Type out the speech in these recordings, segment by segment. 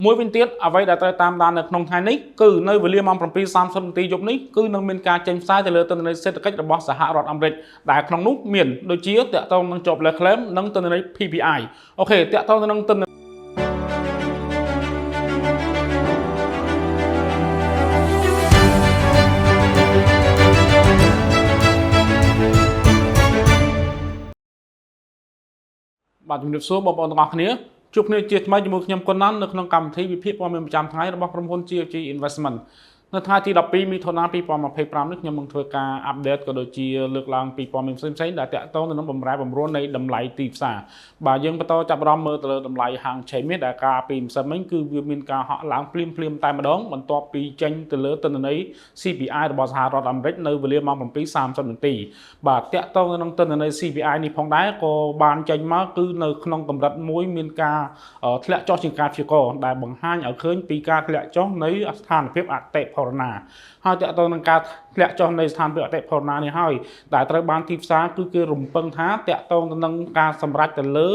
មួយវិញទៀតអ្វីដែលត្រូវតាមដាននៅក្នុងថ្ងៃនេះគឺនៅវេលាម៉ោង 7:30 នាទីយប់នេះគឺនឹងមានការចេញផ្សាយទៅលើទិន្នន័យសេដ្ឋកិច្ចរបស់សហរដ្ឋអាមេរិកដែលក្នុងនោះមានដូចជាតាក់ទងនឹង Job Claim និងទិន្នន័យ PPI អូខេតាក់ទងនឹងទិន្នបាទជំរាបសួរបងប្អូនទាំងអស់គ្នាជួបគ្នាជាថ្មីជាមួយខ្ញុំកុនណាន់នៅក្នុងកម្មវិធីវិភាគព័ត៌មានប្រចាំថ្ងៃរបស់ក្រុមហ៊ុន GFG Investment នៅថ្ងៃទី 12 មិថុនា 2025 នេះខ្ញុំនឹងធ្វើការអាប់ដេតក៏ដូចជាលើកឡើងពីព័ត៌មានផ្សេងៗដែលតាក់ទងទៅនឹងបម្រែបម្រួលនៃតម្លៃទីផ្សារបាទយើងបន្តចាប់អារម្មណ៍មើលទៅលើតម្លៃហាងឆេងនេះដែលការពីម្សិលមិញគឺវាមានការហក់ឡើងភ្លាមតែម្ដងបន្ទាប់ពីចេញទៅលើទិន្នន័យ CPI របស់សហរដ្ឋអាមេរិកនៅវេលាម៉ោង 7:30 នាទីបាទតាក់ទងទៅនឹងទិន្នន័យ CPI នេះផងដែរក៏បានចេញមកគឺនៅក្នុងកម្រិតមួយមានការធ្លាក់ចុះជាងការព្យាករណ៍ដែលបង្ហាញឲ្យឃើញពីការធ្លាក់ចុះនៃស្ថានភាពអតិផរណាហើយតាក់ទងនឹងការធ្លាក់ចុះនៃស្ថានភាពអតិផរណានេះហើយដែលត្រូវបានទីផ្សារគឺគេរំពឹងថាតាក់ទងទៅនឹងការសម្រេចទៅលើ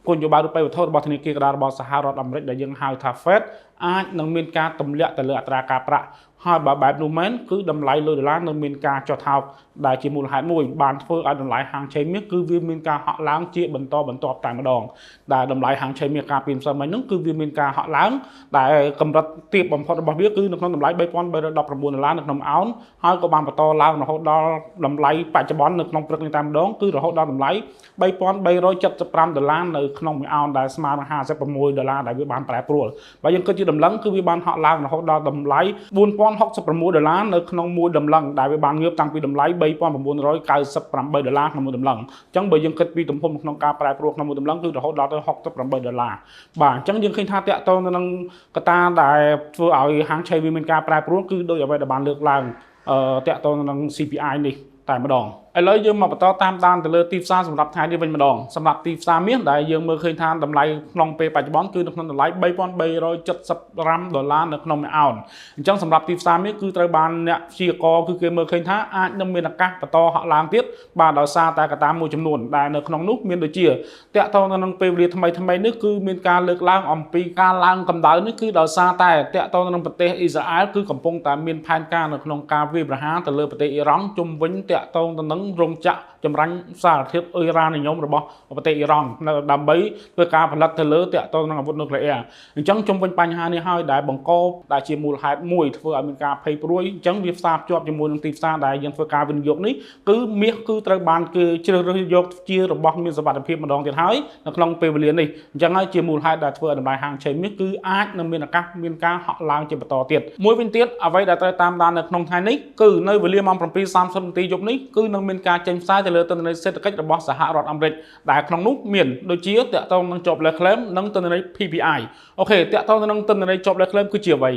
គោលនយោបាយរូបិយវត្ថុរបស់ធនាគារកណ្ដាលរបស់សហរដ្ឋអាមេរិកដែលយើងហៅថា Fed អាចនឹងមានការទម្លាក់ទៅលើអត្រាការប្រាក់ហើយបើបែបនោះមែនគឺតម្លៃលុយដុល្លារនឹងមានការចុះថោកដែលជាមូលហេតុមួយបានធ្វើឲ្យតម្លៃហាងឆេងមាសគឺវាមានការហក់ឡើងជាបន្តបន្ទាប់តែម្ដងដែលតម្លៃហាងឆេងមាសការពីម្សិលមិញនោះគឺវាមានការហក់ឡើងដែលកម្រិតទាបបំផុតរបស់វាគឺនៅក្នុងតម្លៃ $3,319 នៅក្នុងអោនហើយក៏បានបន្តឡើងរហូតដល់តម្លៃបច្ចុប្បន្ននៅក្នុងព្រឹកនេះតែម្ដងគឺរហូតដល់តម្លៃ $3,375 នៅក្នុងមួយអោនដែលស្មើនឹង$56ដែលវាបានប្រែប្រួលបើយើងគិតជាតម្លឹងគឺវាបានហក់ឡើងរហូតដល់តម្លៃ$4,066នៅក្នុងមួយតម្លឹងដែលវាបានងើបតាំងពីតម្លៃ$3,998ក្នុងមួយតម្លឹងអញ្ចឹងបើយើងគិតពីទំហំក្នុងការប្រែប្រួលក្នុងមួយតម្លឹងគឺរហូតដល់ទៅ$68បាទអញ្ចឹងយើងឃើញថាតាក់ទងទៅនឹងកត្តាដែលធ្វើឲ្យហាងឆេងវាមានការប្រែប្រួលគឺដោយអ្វីដែលបានលើកឡើងតាក់ទងនឹង CPI នេះតែម្ដងឥឡូវយើងមកបន្តតាមដានទៅលើទីផ្សារសម្រាប់ថ្ងៃនេះវិញម្ដងសម្រាប់ទីផ្សារមាសដែលយើងមើលឃើញថាតម្លៃក្នុងពេលបច្ចុប្បន្នគឺនៅក្នុងតម្លៃ$3,375នៅក្នុងមួយអោនអញ្ចឹងសម្រាប់ទីផ្សារមាសគឺត្រូវបានអ្នកព្យាករគឺគេមើលឃើញថាអាចនឹងមានឱកាសបន្តហក់ឡើងទៀតបាទដោយសារតែកត្តាមួយចំនួនដែលនៅក្នុងនោះមានដូចជាតាក់ទងនឹងពេលវេលាថ្មីនេះគឺមានការលើកឡើងអំពីការឡើងកម្ដៅនេះគឺដោយសារតែតាក់ទងនឹងប្រទេសអ៊ីស្រាអែលគឺកំពុងតែមានផែនការនៅក្នុងការវាយប្រហារទៅលើប្រទេសអ៊ីរ៉ង់ជុំវិញតាក់ទងទៅនឹងរោងចក្រចម្រាញ់សារធាតុអ៊ុយរ៉ានីញ៉ុមរបស់ប្រទេសអ៊ីរ៉ង់ដើម្បីធ្វើការផលិតទៅលើតាក់ទងនឹងអាវុធនុយក្លេអ៊ែរអញ្ចឹងជុំវិញបញ្ហានេះហើយដែលបង្កដែលជាមូលហេតុមួយធ្វើឲ្យមានការភ័យព្រួយអញ្ចឹងវាផ្សារភ្ជាប់ជាមួយនឹងទីផ្សារដែលយើងធ្វើការវិនិយោគនេះគឺមាសគឺត្រូវបានគឺជ្រើសរើសយកជារបស់មានសុវត្ថិភាពម្ដងទៀតហើយនៅក្នុងពេលវេលានេះអញ្ចឹងហើយជាមូលហេតុដែលធ្វើឲ្យតម្លៃហាងឆេងមាសគឺអាចនឹងមានឱកាសមានការហក់ឡើងជាបន្តទៀតមួយវិញទៀតអ្វីដែលត្រូវតាមដាននៅក្នុងថ្ងៃនេះគឺនៅវេលាម៉ោង 7:30 នាទីយប់នេះគឺនឹងមានការចេញផ្សាយទៅលើទិន្នន័យសេដ្ឋកិច្ចរបស់សហរដ្ឋអាមេរិកដែលក្នុងនោះមានដូចជាតាក់ទងនឹង Job Claim និងទិន្នន័យ PPI អូខេតាក់ទងនឹងទិន្នន័យ Job Claim គឺជាអ្វី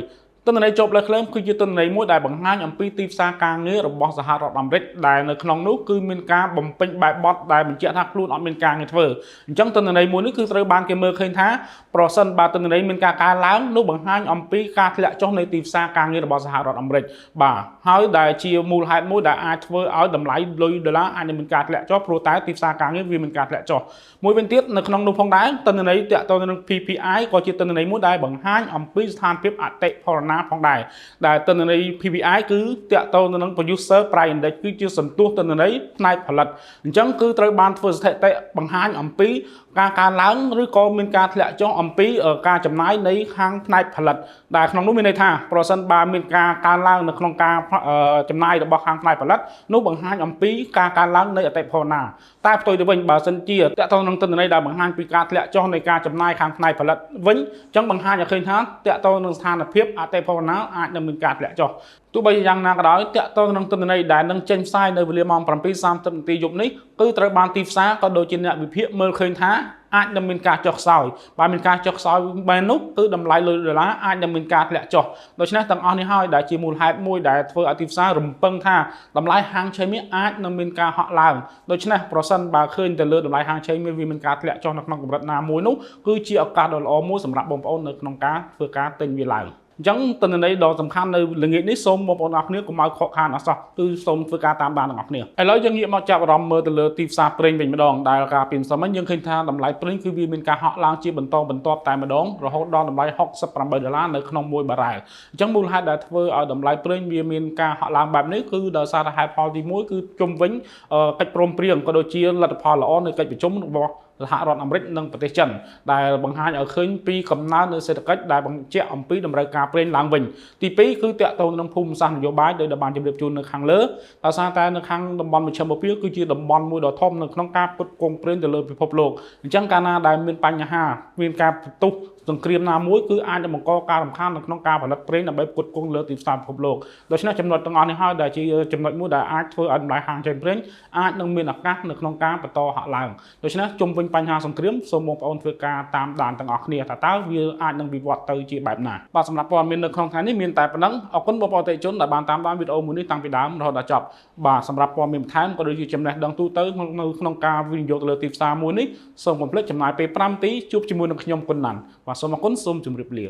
ទិន្នន័យ Job Claim គឺជាទិន្នន័យមួយដែលបង្ហាញអំពីទីផ្សារការងាររបស់សហរដ្ឋអាមេរិកដែលនៅក្នុងនោះគឺមានការបំពេញបែបបទដែលបញ្ជាក់ថាខ្លួនអត់មានការងារធ្វើអញ្ចឹងទិន្នន័យមួយនេះគឺត្រូវបានគេមើលឃើញថាប្រសិនបើទិន្នន័យមានការកើនឡើងនោះបង្ហាញអំពីការធ្លាក់ចុះនៃទីផ្សារការងាររបស់សហរដ្ឋអាមេរិកបាទហើយដែលជាមូលហេតុមួយដែលអាចធ្វើឲ្យតម្លៃលុយដុល្លារអាចនឹងមានការធ្លាក់ចុះព្រោះតែទីផ្សារការងារវាមានការធ្លាក់ចុះមួយវិញទៀតនៅក្នុងនោះផងដែរទិន្នន័យតាក់ទងនឹង PPI ក៏ជាទិន្នន័យមួយដែលបង្ហាញអំពីស្ថានភាពអតិផរណាផងដែរដែលទិន្នន័យ PPI គឺតាក់ទងទៅនឹង Producer Price Index គឺជាសន្ទុះទិន្នន័យផ្នែកផលិតអញ្ចឹងគឺត្រូវបានធ្វើស្ថិតិបង្ហាញអំពីការកើនឡើងឬក៏មានការធ្លាក់ចុះអំពីការចំណាយនៃខាងផ្នែកផលិតដែលក្នុងនោះមានន័យថាប្រសិនបើមានការកើនឡើងនៅក្នុងការចំណាយរបស់ខាងផ្នែកផលិតនោះបង្ហាញអំពីការកើនឡើងនៃអតិផរណាតែផ្ទុយទៅវិញបើសិនជាតាក់ទងនឹងទិន្នន័យដែលបង្ហាញពីការធ្លាក់ចុះនៃការចំណាយខាងផ្នែកផលិតវិញអញ្ចឹងបង្ហាញឲ្យឃើញថាតាក់ទងនឹងស្ថានភាពអតិផរណាអាចនឹងមានការធ្លាក់ចុះទោះបីយ៉ាងណាក៏ដោយតាក់ទងនឹងទិន្នន័យដែលនឹងចេញផ្សាយនៅវេលាម៉ោង 7:30 នាទីយប់នេះគឺត្រូវបានទីផ្សារក៏ដូចជាអ្នកវិភាគមើលឃើញថាអាចនឹងមានការចុះខ្សោយបើមានការចុះខ្សោយបែបនោះគឺតម្លៃលុយដុល្លារអាចនឹងមានការធ្លាក់ចុះដូច្នេះទាំងអស់នេះហើយដែលជាមូលហេតុមួយដែលធ្វើឲ្យទីផ្សាររំពឹងថាតម្លៃហាងឆេងមាសអាចនឹងមានការហក់ឡើងដូច្នេះប្រសិនបើឃើញទៅលើតម្លៃហាងឆេងមាសវាមានការធ្លាក់ចុះនៅក្នុងកម្រិតណាមួយនោះគឺជាឱកាសដ៏ល្អមួយសម្រាប់បងប្អូននៅក្នុងការធ្វើការទិញវាឡើង ចឹងតនន័យដ៏សំខាន់នៅល្ងាចនេះសូមបងប្អូនអរគ្នាកុំឲ្យខកខានអសោះគឺសូមធ្វើការតាមដានទាំងអស់គ្នាឥឡូវយើងងាកមកចាប់អារម្មណ៍មើលទៅលើទីផ្សារប្រេងវិញម្ដងដែលការពីម្សិលមិញយើងឃើញថាតម្លៃប្រេងគឺវាមានការហក់ឡើងជាបន្តបន្ទាប់តែម្ដងរហូតដល់តម្លៃ$68នៅក្នុង1បារ៉ែលអញ្ចឹងមូលហេតុដែលធ្វើឲ្យតម្លៃប្រេងវាមានការហក់ឡើងបែបនេះគឺដោយសារតែហេតុផលទី1គឺជុំវិញកិច្ចព្រមព្រៀងក៏ដូចជាលទ្ធផលល្អនៃកិច្ចប្រជុំរបស់សហរដ្ឋអាមេរិកនិងប្រទេសចិនដែលបង្ហាញឲ្យឃើញពីកំណើននៃសេដ្ឋកិច្ចដែលបញ្ជាក់អំពីតម្រូវការប្រេងឡើងវិញទី2គឺតាក់ទងនឹងភូមិសាស្ត្រនយោបាយដោយបានជម្រាបជូននៅខាងលើដោយសារតែនៅខាងតំបន់មជ្ឈមបូព៌ាគឺជាតំបន់មួយដ៏ធំនៅក្នុងការផ្គត់ផ្គង់ប្រេងទៅលើពិភពលោកអញ្ចឹងកាលណាដែលមានបញ្ហាមានការបន្ទុះសង្គ្រាមណាមួយគឺអាចនឹងបង្កការរំខាននៅក្នុងការផលិតប្រេងដើម្បីផ្គត់ផ្គង់លើទីផ្សារពិភពលោកដូច្នេះចំណុចទាំងអស់នេះហើយដែលជាចំណុចមួយដែលអាចធ្វើឲ្យតម្លៃហាងចេញប្រេងអាចនឹងមានឱកាសនៅក្នុងការបន្តហក់ឡើងដូច្នេះជុំវិញបញ្ហាសង្គ្រាមសូមបងប្អូនធ្វើការតាមដានទាំងអស់គ្នាថាតើវាអាចនឹងវិវត្តទៅជាបែបណាបាទសម្រាប់ព័ត៌មាននៅក្នុងថ្ងៃនេះមានតែប៉ុណ្ណឹងអរគុណបងប្អូនអតិថិជនដែលបានតាមដានវីដេអូមួយនេះតាំងពីដើមរហូតដល់ចប់បាទសម្រាប់ព័ត៌មានបន្ថែមក៏ដូចជាចំណេះដឹងទូទៅនៅក្នុងការវិនិយោគទៅលើទីផ្សារមួយនេះសូមកុំភ្លេចចំណាយពេល5នាទីជួបជាមួយនឹងខ្ញុំគុណណាន់បាទសូមអរគុណសូមជម្រាបលា